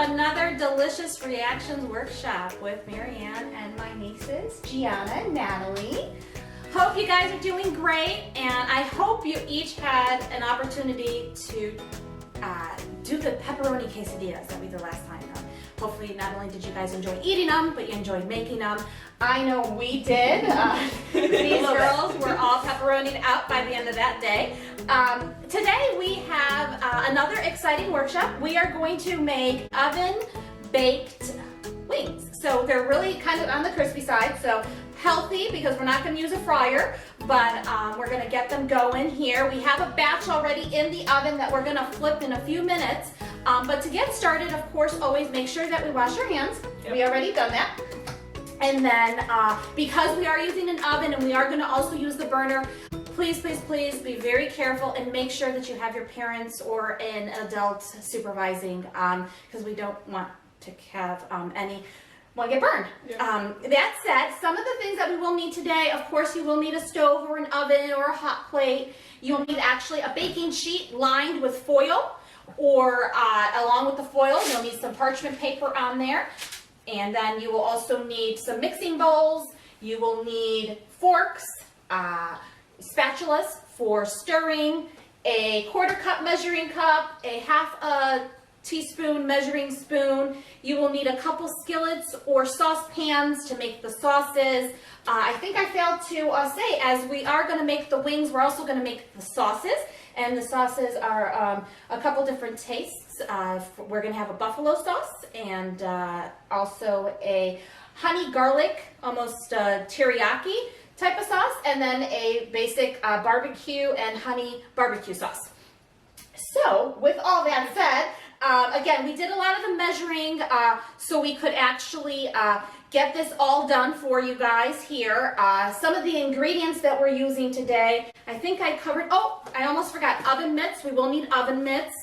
another Delicious Reactions workshop with Marianne and my nieces, Gianna and Natalie. Hope you guys are doing great, and I hope you each had an opportunity to do the pepperoni quesadillas that we did last time. Hopefully not only did you guys enjoy eating them, but you enjoyed making them. I know we did. These girls were all pepperonied out by the end of that day. Today we have another exciting workshop. We are going to make oven-baked wings. So they're really kind of on the crispy side, so healthy because we're not going to use a fryer, but we're going to get them going here. We have a batch already in the oven that we're going to flip in a few minutes. But to get started, of course, always make sure that we wash our hands. Yep. We already done that. And then because we are using an oven and we are going to also use the burner, please, please, please be very careful and make sure that you have your parents or an adult supervising, because we don't want to have anyone get burned. Yeah. That said, some of the things that we will need today, of course, you will need a stove or an oven or a hot plate. You'll need actually a baking sheet lined with foil, or along with the foil, you'll need some parchment paper on there. And then you will also need some mixing bowls. You will need forks, spatulas for stirring, a 1/4 cup measuring cup, a 1/2 teaspoon measuring spoon. You will need a couple skillets or saucepans to make the sauces. I think I failed to say, as we are going to make the wings, we're also going to make the sauces. And the sauces are a couple different tastes. We're going to have a buffalo sauce and also a honey garlic, almost teriyaki type of sauce, and then a basic barbecue and honey barbecue sauce. So with all that said, again, we did a lot of the measuring so we could actually get this all done for you guys here. Some of the ingredients that we're using today, I think I covered. Oh, I almost forgot, oven mitts. We will need oven mitts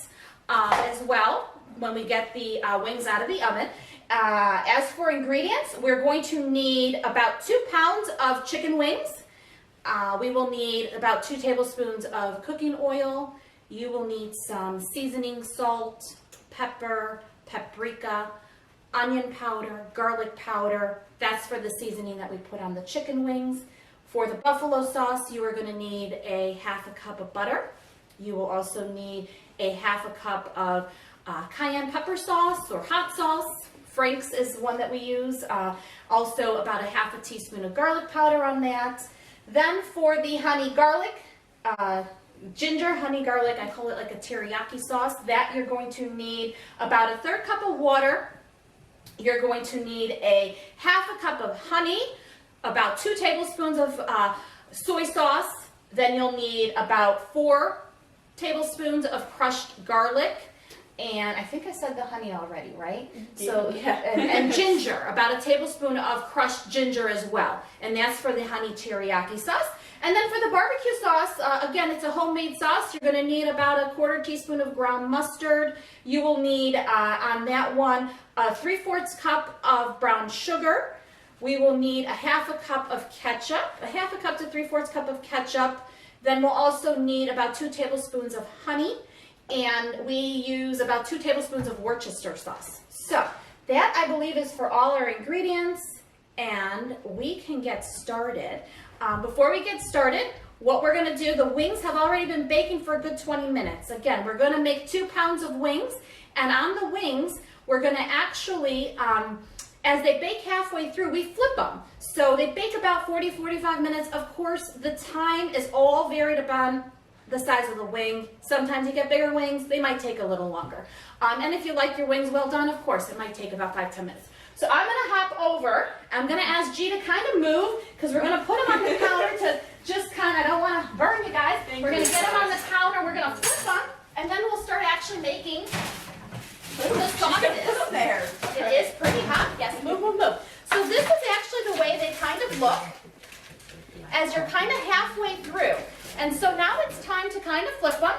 as well when we get the wings out of the oven. As for ingredients, we're going to need about 2 pounds of chicken wings. We will need about 2 tablespoons of cooking oil. You will need some seasoning, salt, pepper, paprika, onion powder, garlic powder. That's for the seasoning that we put on the chicken wings. For the buffalo sauce, you are going to need a 1/2 cup of butter. You will also need a 1/2 cup of cayenne pepper sauce or hot sauce. Frank's is one that we use. Also about a 1/2 teaspoon of garlic powder on that. Then for the honey garlic, ginger honey garlic, I call it like a teriyaki sauce, that you're going to need about a 1/3 cup of water. You're going to need a 1/2 cup of honey, about 2 tablespoons of soy sauce. Then you'll need about 4 tablespoons of crushed garlic. And I think I said the honey already, right? Yeah. So yeah, and ginger, about a tablespoon of crushed ginger as well. And that's for the honey teriyaki sauce. And then for the barbecue sauce, again, it's a homemade sauce. You're going to need about a 1/4 teaspoon of ground mustard. You will need, on that one, a 3/4 cup of brown sugar. We will need a 1/2 cup of ketchup, a 1/2 cup to 3/4 cup of ketchup. Then we'll also need about 2 tablespoons of honey. And we use about 2 tablespoons of Worcester sauce. So that, I believe, is for all our ingredients, and we can get started. Before we get started, what we're going to do, the wings have already been baking for a good 20 minutes. Again, we're going to make 2 pounds of wings, and on the wings, we're going to actually, as they bake halfway through, we flip them. So they bake about 40-45 minutes. Of course, the time is all varied upon the size of the wing. Sometimes you get bigger wings, they might take a little longer. And if you like your wings well done, of course, it might take about 5-10 minutes. So I'm gonna hop over. I'm gonna ask G to kind of move, because we're gonna put them on the counter to just kind of, I don't wanna burn you guys. We're gonna get them on the counter, we're gonna flip them, and then we'll start actually making the sauces. Put them there. It is pretty hot, yes, move, move, move. So this is actually the way they kind of look as you're kind of halfway through. And so now it's time to kind of flip them.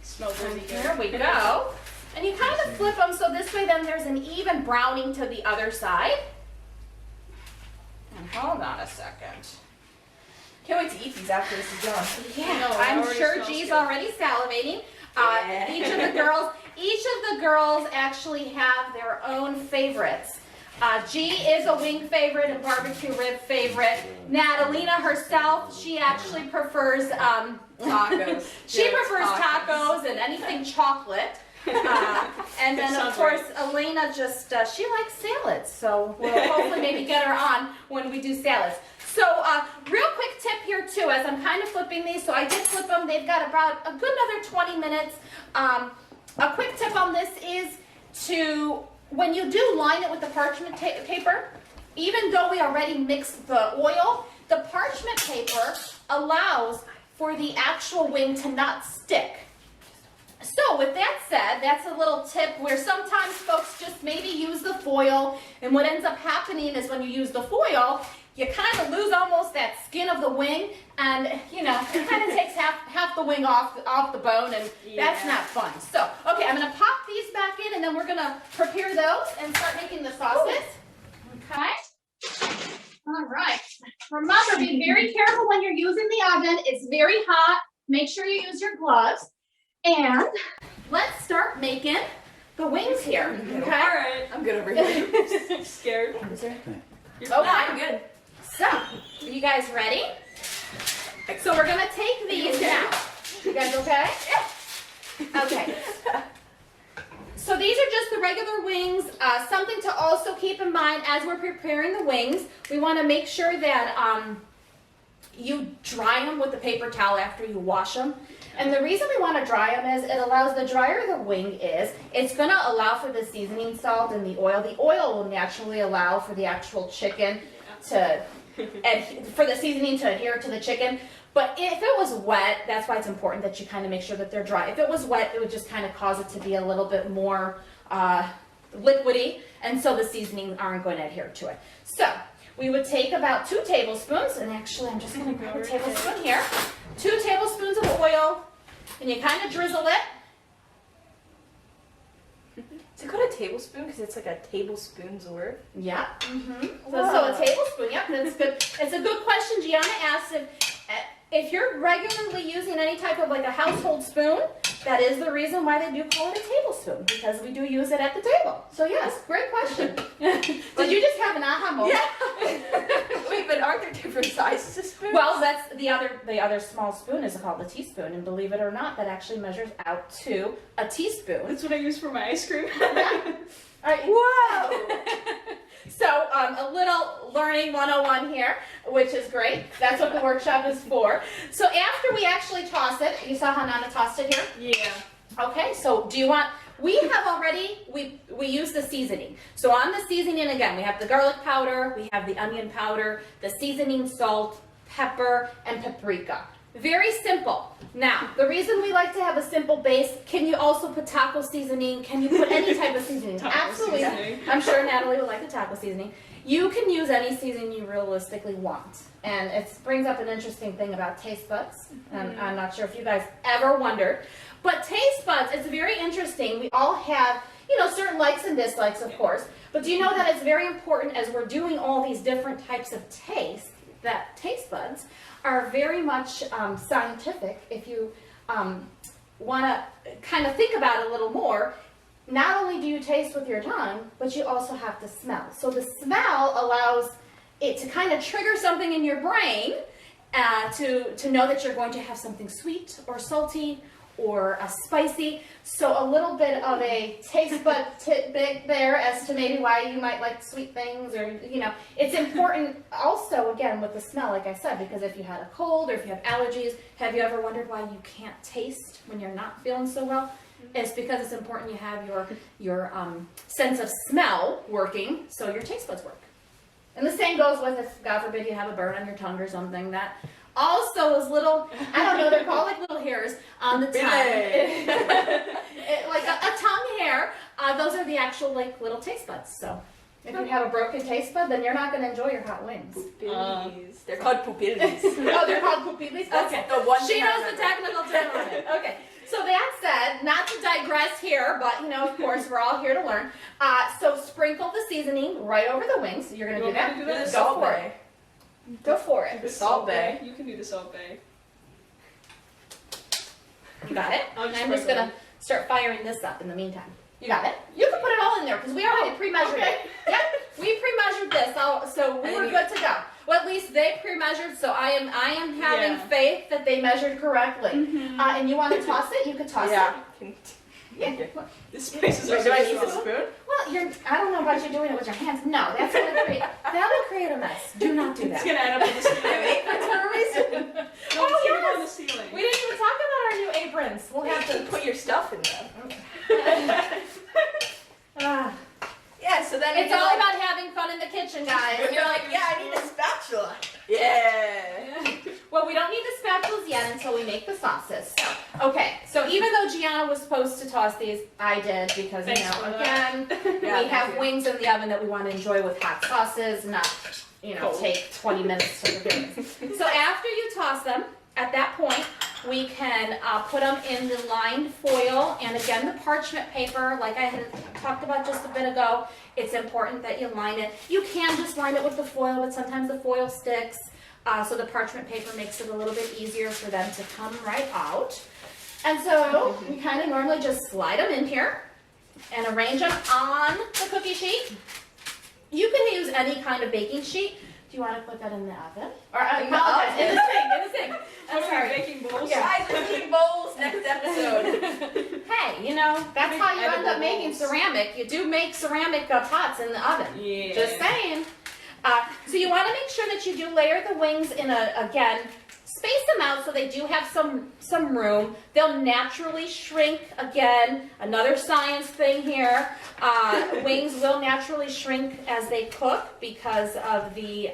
Smells really good. Here we go. And you kind of flip them so this way then there's an even browning to the other side. And hold on a second. Can't wait to eat these after this is done. Yeah, I'm sure G's already salivating. Each of the girls, each of the girls actually have their own favorites. G is a wing favorite, a barbecue rib favorite. Natalina herself, she actually prefers Tacos. she prefers tacos and anything chocolate. And then of course Elena just she likes salads, so we'll hopefully maybe get her on when we do salads. So real quick tip here too, as I'm kind of flipping these, so I did flip them, they've got about a good another 20 minutes. A quick tip on this is to, when you do line it with the parchment paper, even though we already mixed the oil, the parchment paper allows for the actual wing to not stick. So with that said, that's a little tip where sometimes folks just maybe use the foil, and what ends up happening is when you use the foil, you kind of lose almost that skin of the wing, and you know, it kind of takes half the wing off the bone, and that's not fun. So, okay, I'm gonna pop these back in, and then we're gonna prepare those and start making the sauces. Okay. All right. Remember, be very careful when you're using the oven. It's very hot. Make sure you use your gloves. And let's start making the wings here. Okay. All right. I'm good over here. Scared. Okay. I'm good. So, are you guys ready? So we're gonna take these now. You guys okay? Yeah. Okay. So these are just the regular wings. Something to also keep in mind as we're preparing the wings, we want to make sure that you dry them with the paper towel after you wash them. And the reason we want to dry them is it allows, the drier the wing is, it's going to allow for the seasoning salt and the oil. The oil will naturally allow for the actual chicken to, for the seasoning to adhere to the chicken. But if it was wet, that's why it's important that you kind of make sure that they're dry. If it was wet, it would just kind of cause it to be a little bit more liquidy, and so the seasoning aren't going to adhere to it. So we would take about 2 tablespoons, and actually I'm just going to grab a tablespoon here. 2 tablespoons of oil, and you kind of drizzle it. Is it called a tablespoon? Because it's like a tablespoon's worth. Yeah. So a tablespoon. Yep, that's good. It's a good question. Gianna asked if you're regularly using any type of like a household spoon. That is the reason why they do call it a tablespoon, because we do use it at the table. So yes, great question. Did you just have an aha moment? Yeah. Wait, but aren't there different sizes of spoons? Well, that's the other small spoon is called a teaspoon, and believe it or not, that actually measures out to a teaspoon. That's what I use for my ice cream. Yeah. All right. Whoa! So a little learning 101 here, which is great. That's what the workshop is for. So after we actually toss it, you saw how Nana tossed it here? Yeah. Okay, so do you want, we have already, we use the seasoning. So on the seasoning, again, we have the garlic powder, we have the onion powder, the seasoning salt, pepper, and paprika. Very simple. Now, the reason we like to have a simple base, can you also put taco seasoning? Can you put any type of seasoning? Absolutely. Seasoning. I'm sure Natalie would like the taco seasoning. You can use any seasoning you realistically want. And it brings up an interesting thing about taste buds. And I'm not sure if you guys ever wondered. But taste buds, it's very interesting. We all have, you know, certain likes and dislikes, of course. But do you know that it's very important as we're doing all these different types of taste, that taste buds are very much scientific. If you want to kind of think about it a little more, not only do you taste with your tongue, but you also have to smell. So the smell allows it to kind of trigger something in your brain to know that you're going to have something sweet or salty or spicy. So a little bit of a taste bud tidbit there as to maybe why you might like sweet things, or, you know, it's important also, again, with the smell, like I said, because if you had a cold or if you have allergies, have you ever wondered why you can't taste when you're not feeling so well? It's because it's important you have your sense of smell working, so your taste buds work. And the same goes with if, God forbid, you have a burn on your tongue or something, that also is little, I don't know, they're called like little hairs on the tongue. Like a tongue hair, those are the actual like little taste buds. So if you have a broken taste bud, then you're not going to enjoy your hot wings. Pupilles. They're called pupilles. Oh, they're called pupilles? Okay. The one She thing I knows the remember. technical term of it. Okay. So that said, not to digress here, but you know, of course, we're all here to learn. So sprinkle the seasoning right over the wings. So you're going to do that? Do that? The Go Salt for Bay. it. Go for it. The Salt Bay. You can do the Salt Bay. You got it? I'll And I'm just going to start firing this up in the meantime. You got it? You can put it all in there because we already pre-measured it. Yep, we pre-measured this, so we were good to go. Well, at least they pre-measured, so I am having faith that they measured correctly. And you want to toss it? You could toss it. Yeah. This space is Do I use a spoon? Well, I don't know about you doing it with your hands. No, that'll create a mess. Do not do It's that. gonna end up on the ceiling. Aprons for a reason. Oh, Oh, yes. On the yes. ceiling. We didn't even talk about our new aprons. We'll have to. Put your stuff in them. Ah. Yeah, so then It's you're all like, about having fun in the kitchen, guys. and you're like, yeah, I need a spatula. Yeah. Well, we don't need the spatulas yet until we make the sauces. So, okay, so even though Gianna was supposed to toss these, I did because, Thanks for again, Yeah, we have thank you. wings in the oven that we want to enjoy with hot sauces, not, Cold. take 20 minutes to prepare. So after you toss them, at that point, we can put them in the lined foil, and again, the parchment paper, like I had talked about just a bit ago, it's important that you line it. You can just line it with the foil, but sometimes the foil sticks, so the parchment paper makes it a little bit easier for them to come right out. And so we kind of normally just slide them in here and arrange them on the cookie sheet. You can use any kind of baking sheet. Do you want to put that in the oven? Or In the oven? in the sink. I'm What are sorry. we baking bowls? Yeah. Guys, we're eating bowls next episode. Hey, that's how you end Edible up making bowls. ceramic. You do make ceramic pots in the oven. Yeah. Just saying. So you want to make sure that you do layer the wings in again, space them out so they do have some room. They'll naturally shrink. Again, another science thing here. Wings will naturally shrink as they cook because of the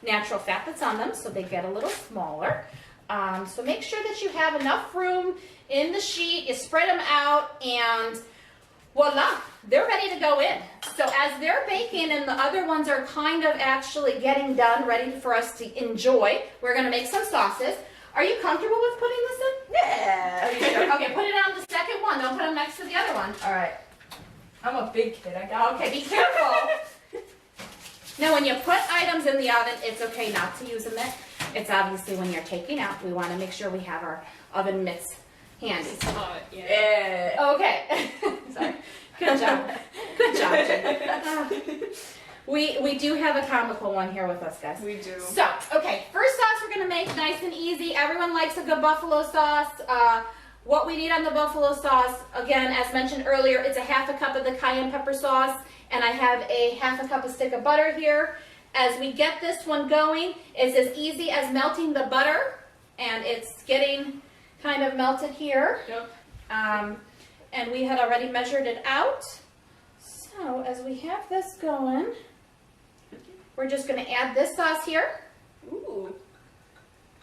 natural fat that's on them, so they get a little smaller. So make sure that you have enough room in the sheet. You spread them out, and voila, they're ready to go in. So as they're baking and the other ones are kind of actually getting done, ready for us to enjoy, we're gonna make some sauces. Are you comfortable with putting this in? Yeah. Okay, put it on the second one. Don't put them next to the other one. All right. I'm a big kid. I got Okay, be careful. Now, when you put items in the oven, it's okay not to use a mitt. It's obviously when you're taking out, we want to make sure we have our oven mitts handy. Yeah. Yeah. Okay. Sorry. Good job. Good job, Jen. We do have a comical one here with us, guys. We do. So, okay, first sauce we're gonna make nice and easy. Everyone likes a good buffalo sauce. What we need on the buffalo sauce, again, as mentioned earlier, it's a half a cup of the cayenne pepper sauce, and I have a half a cup of stick of butter here. As we get this one going, it's as easy as melting the butter, and it's getting kind of melted here. Yep. And we had already measured it out. So as we have this going, we're just going to add this sauce here, Ooh.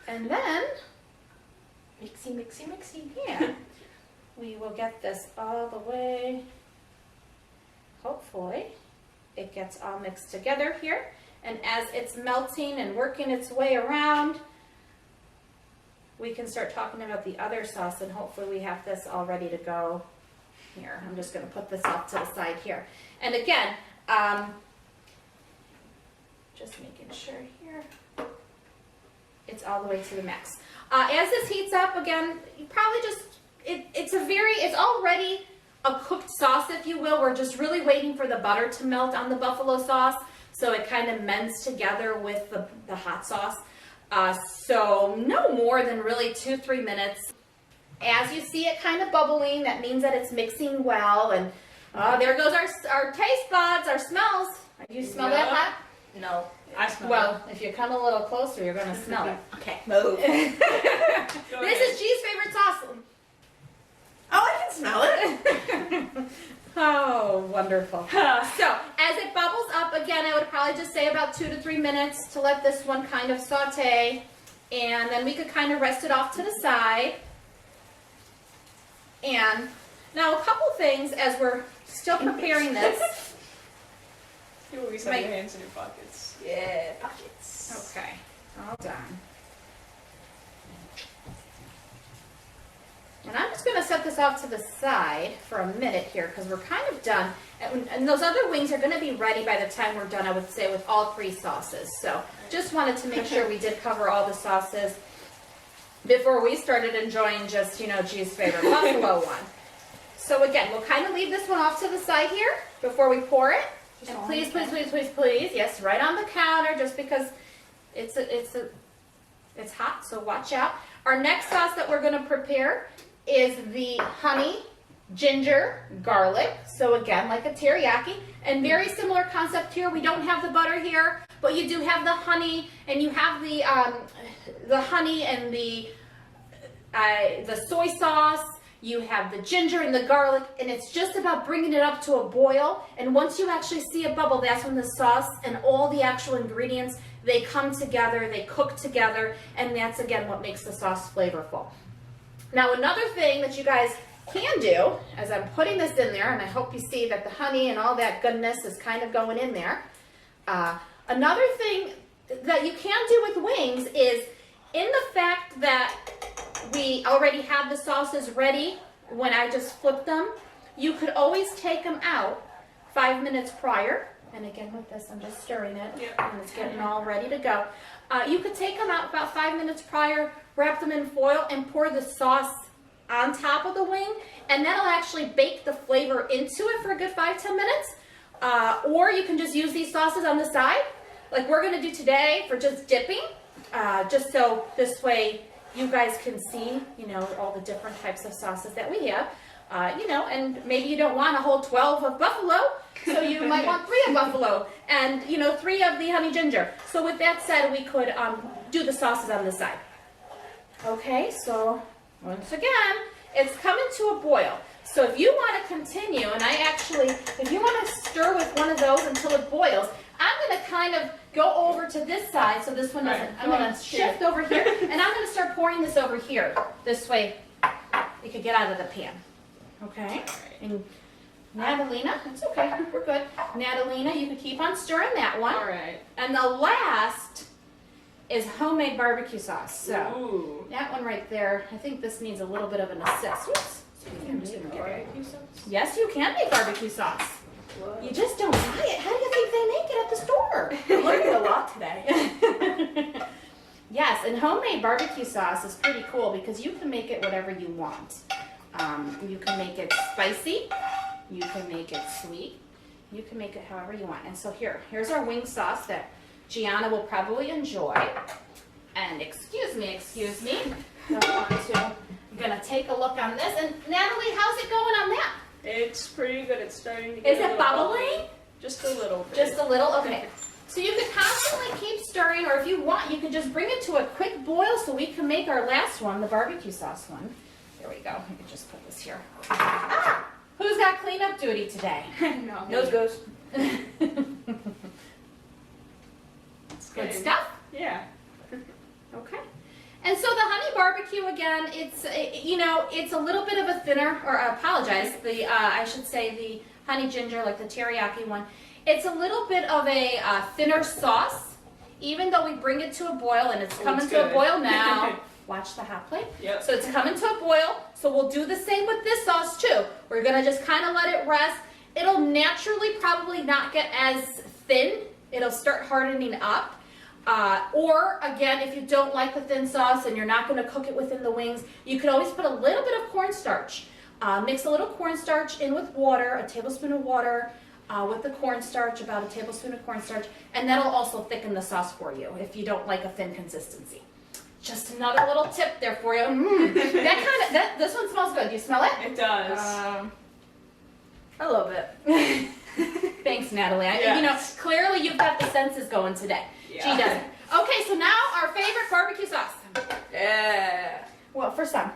and then, Mixy, mixy, mixy. yeah, we will get this all the way, hopefully, it gets all mixed together here. And as it's melting and working its way around, we can start talking about the other sauce, and hopefully we have this all ready to go here. I'm just going to put this off to the side here. And again, just making sure here, it's all the way to the mix. As this heats up, again, you probably just, it's already a cooked sauce, if you will. We're just really waiting for the butter to melt on the buffalo sauce, so it kind of mends together with the hot sauce. So no more than really 2-3 minutes. As you see it kind of bubbling, that means that it's mixing well, and there goes our taste buds, our smells. Do you smell that hot? No. I smell Well, if you come a little closer, you're going to smell it. Okay. Move. it. Go This ahead. is G's favorite sauce. Oh, I can smell it. Oh, wonderful. So, as it bubbles up, again, I would probably just say about 2 to 3 minutes to let this one kind of saute, and then we could kind of rest it off to the side. And now a couple things as we're still preparing this. You always have your hands in your pockets. Yeah, pockets. Okay, all done. And I'm just going to set this off to the side for a minute here because we're kind of done. And those other wings are going to be ready by the time we're done, I would say, with all 3 sauces. So just wanted to make sure we did cover all the sauces before we started enjoying just, G's favorite buffalo one. So again, we'll kind of leave this one off to the side here before we pour it. Just And on please, the please, counter? please, please, please, yes, right on the counter, just because it's hot, so watch out. Our next sauce that we're gonna prepare is the honey, ginger, garlic. So again, like a teriyaki, and very similar concept here. We don't have the butter here, but you do have the honey, and you have the honey and the soy sauce. You have the ginger and the garlic, and it's just about bringing it up to a boil. And once you actually see a bubble, that's when the sauce and all the actual ingredients, they come together, they cook together, and that's again what makes the sauce flavorful. Now, another thing that you guys can do, as I'm putting this in there, and I hope you see that the honey and all that goodness is kind of going in there. Another thing that you can do with wings is, in the fact that we already have the sauces ready when I just flip them, you could always take them out 5 minutes prior. And again, with this, I'm just stirring it, and it's getting all ready to go. You could take them out about 5 minutes prior, wrap them in foil, and pour the sauce on top of the wing, and that'll actually bake the flavor into it for a good 5-10 minutes. Or you can just use these sauces on the side, like we're gonna do today for just dipping, just so this way you guys can see, you know, all the different types of sauces that we have. You know, and maybe you don't want a whole 12 of buffalo, so you might want 3 of buffalo, and you know, 3 of the honey ginger. So with that said, we could do the sauces on the side. Okay, so once again, it's coming to a boil. So if you want to continue, and if you want to stir with one of those until it boils, I'm going to kind of go over to this side, so this one doesn't, I'm going to shift over here, and I'm going to start pouring this over here. This way, it could get out of the pan. Okay? And Natalina, it's okay, we're good. Natalina, you can keep on stirring that one. All right. And the last is homemade barbecue sauce. So Ooh. that one right there, I think this needs a little bit of an assist. Oops. Barbecue sauce? Yes, you can make barbecue sauce. What? You just don't buy it. How do you think they make it at the store? I'm learning a lot today. Yes, and homemade barbecue sauce is pretty cool because you can make it whatever you want. You can make it spicy. You can make it sweet. You can make it however you want. And so here's our wing sauce that Gianna will probably enjoy. And excuse me. I'm gonna take a look on this. And Natalie, how's it going on that? It's pretty good. It's starting to get Is a it little bubbling? Just a little bit. Just a little? Okay. So you could constantly keep stirring, or if you want, you can just bring it to a quick boil so we can make our last one, the barbecue sauce one. There we go. I can just put this here. Ah! Who's got cleanup duty today? No. Nose goes. Good stuff? Yeah. Okay. And so the honey barbecue, again, it's, you know, it's a little bit of a thinner, or I apologize, I should say the honey ginger, like the teriyaki one. It's a little bit of a thinner sauce, even though we bring it to a boil, and it's coming to a boil now. Watch the hot plate. Yep. So it's coming to a boil. So we'll do the same with this sauce too. We're gonna just kind of let it rest. It'll naturally probably not get as thin. It'll start hardening up. Or again, if you don't like the thin sauce and you're not gonna cook it within the wings, you could always put a little bit of cornstarch. Mix a little cornstarch in with water, a tablespoon of water, with the cornstarch, about a tablespoon of cornstarch, and that'll also thicken the sauce for you if you don't like a thin consistency. Just another little tip there for you. This one smells good. Do you smell it? It does. A little bit. Thanks, Natalie. Yes. You know, clearly you've got the senses going today. Yeah. She doesn't. Okay, so now our favorite barbecue sauce. Yeah. Well, for some.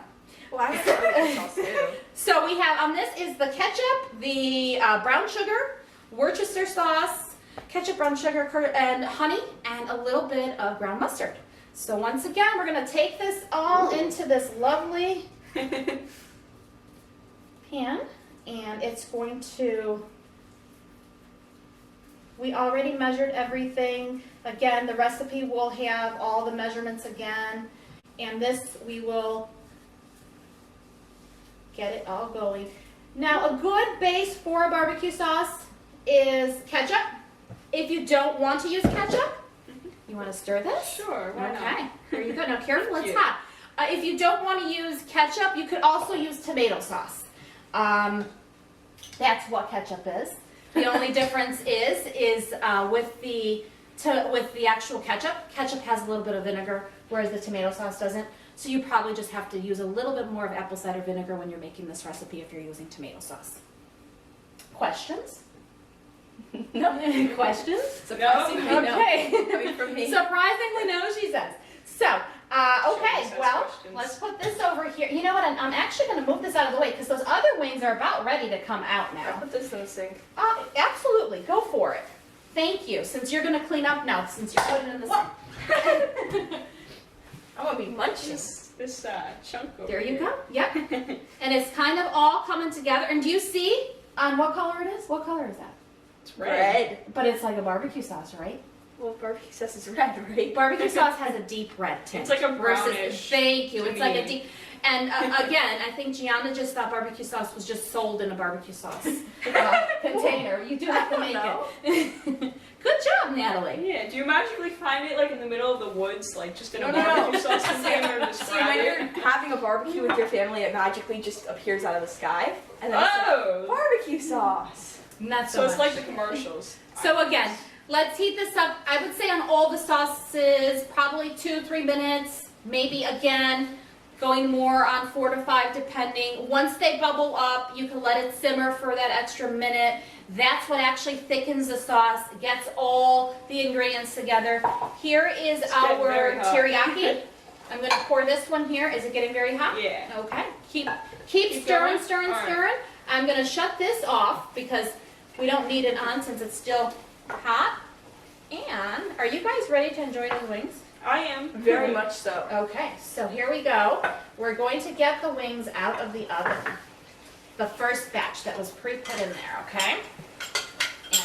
Well, I like sauce too. So we have on this is the ketchup, the brown sugar, Worcester sauce, ketchup, brown sugar, and honey, and a little bit of ground mustard. So once again, we're going to take this all into this lovely pan, and it's going to, we already measured everything. Again, the recipe will have all the measurements again, and this we will get it all going. Now, a good base for a barbecue sauce is ketchup. If you don't want to use ketchup, you want to stir this? Sure, why not? Okay, here you go. Now, careful, it's you. hot. If you don't want to use ketchup, you could also use tomato sauce. That's what ketchup is. The only difference is with the actual ketchup. Ketchup has a little bit of vinegar, whereas the tomato sauce doesn't. So you probably just have to use a little bit more of apple cider vinegar when you're making this recipe if you're using tomato sauce. Questions? No. Questions? Surprisingly, no. Okay. Coming from me. Surprisingly, no, she says. So, okay, Says well, questions. let's put this over here. You know what? I'm actually going to move this out of the way because those other wings are about ready to come out I'll now. put this in the sink. Absolutely, go for it. Thank you. Since you're going to clean up now, since you're putting it in the sink. I'm gonna be munching. This chunk over There you here. go. Yep. And it's kind of all coming together. And do you see what color it is? What color is that? It's red. But it's like a barbecue sauce, right? Well, barbecue sauce is red, right? Barbecue sauce has a deep red tint. It's like a versus- brownish Thank you. to It's like a me. deep. And again, I think Gianna just thought barbecue sauce was just sold in a barbecue sauce container. You do have to make it. Good job, Natalie. Yeah, do you magically find it like in the middle of the woods, like just in a No, no, no. barbecue sauce container to See, describe when it? you're having a barbecue with your family, it magically just appears out of the sky. And then it's like, Oh! barbecue sauce. Not So it's much. like the commercials. So again, let's heat this up. I would say on all the sauces, probably 2-3 minutes. Maybe again, going more on 4 to 5 depending. Once they bubble up, you can let it simmer for that extra minute. That's what actually thickens the sauce, gets all the ingredients together. Here is It's getting our very hot. teriyaki. I'm gonna pour this one here. Is it getting very hot? Yeah. Okay. Keep Keep stirring, going? stirring, All right. stirring. I'm gonna shut this off because we don't need it on since it's still hot. And are you guys ready to enjoy the wings? I am. Very much so. Okay, so here we go. We're going to get the wings out of the oven. The first batch that was pre-put in there, okay?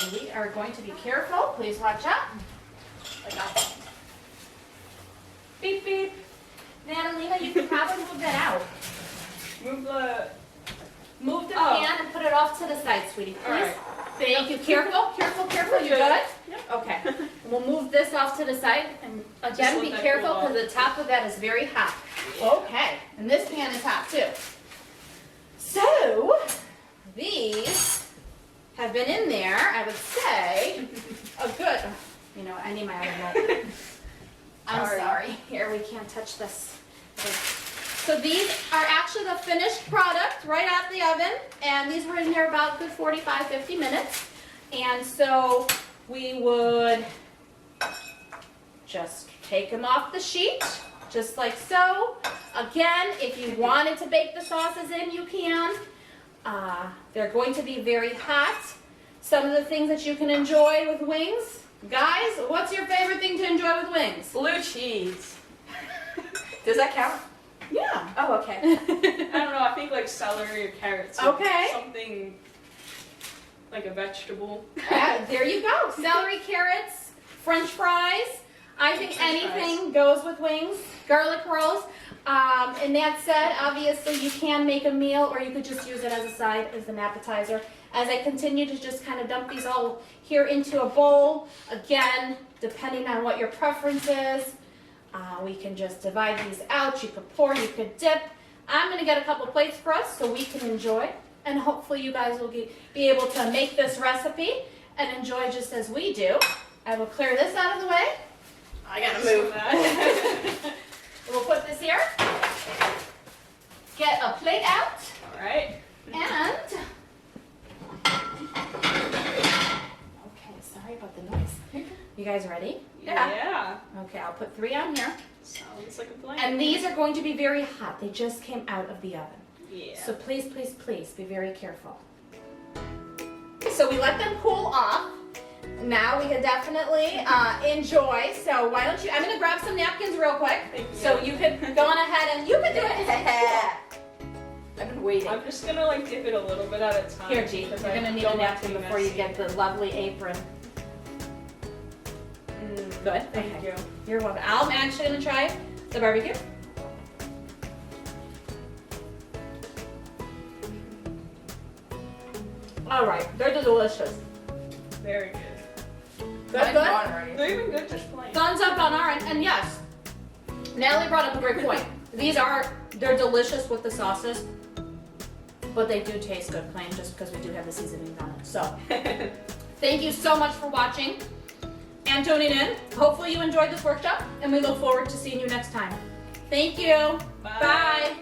And we are going to be careful. Please watch out. I got that. Beep, beep. Natalina, you can probably move that out. Move the. Move the Oh. pan and put it off to the side, sweetie, All please. right. Thank you. Careful, careful, careful. You Good. good? Yep. Okay. We'll move this off to the side. And again, let be that careful cool off. because the top of that is very hot. Okay. And this pan is hot too. So, these have been in there, I would say, a good, you know, I need my other remote. I'm Sorry. sorry. Here, we can't touch this. So these are actually the finished product right out the oven, and these were in here about good 45, 50 minutes. And so we would just take them off the sheet, just like so. Again, if you wanted to bake the sauces in, you can. They're going to be very hot. Some of the things that you can enjoy with wings. Guys, what's your favorite thing to enjoy with wings? Blue cheese. Does that count? Yeah. Oh, okay. I don't know, I think like celery or carrots. Or Okay. Something like a vegetable. There you go. Celery, carrots, French fries. I think French anything goes with wings. Garlic rolls. And that said, obviously you can make a meal or you could just use it as a side, as an appetizer. As I continue to just kind of dump these all here into a bowl, again, depending on what your preference is, we can just divide these out. You could pour, you could dip. I'm going to get a couple plates for us so we can enjoy. And hopefully you guys will be able to make this recipe and enjoy just as we do. I will clear this out of the way. I gotta So move. that. We'll put this here. Get a plate out. Alright. And, okay, sorry about the noise. You guys ready? Yeah. Okay, I'll put 3 on here. Sounds like a plan. And these are going to be very hot. They just came out of the oven. Yeah. So please, please, please be very careful. So we let them cool off. Now we can definitely enjoy. So why don't you, I'm gonna grab some napkins real quick. Thank you. So you can go on ahead and you can do it. I've been waiting. I'm just gonna like dip it a little bit at a time. Here, G, you're because gonna I need don't a like napkin to be before you messy. get the lovely apron. Good. Thank Okay. you. You're welcome. I'm actually gonna try the barbecue. All right, they're delicious. Very good. Good, Mine's good. gone already. They're even good just plain. Thumbs up on our end, and yes, Natalie brought up a great point. They're delicious with the sauces. but they do taste good plain just because we do have the seasoning on it. So thank you so much for watching and tuning in. Hopefully you enjoyed this workshop, and we look forward to seeing you next time. Thank you. Bye. Bye.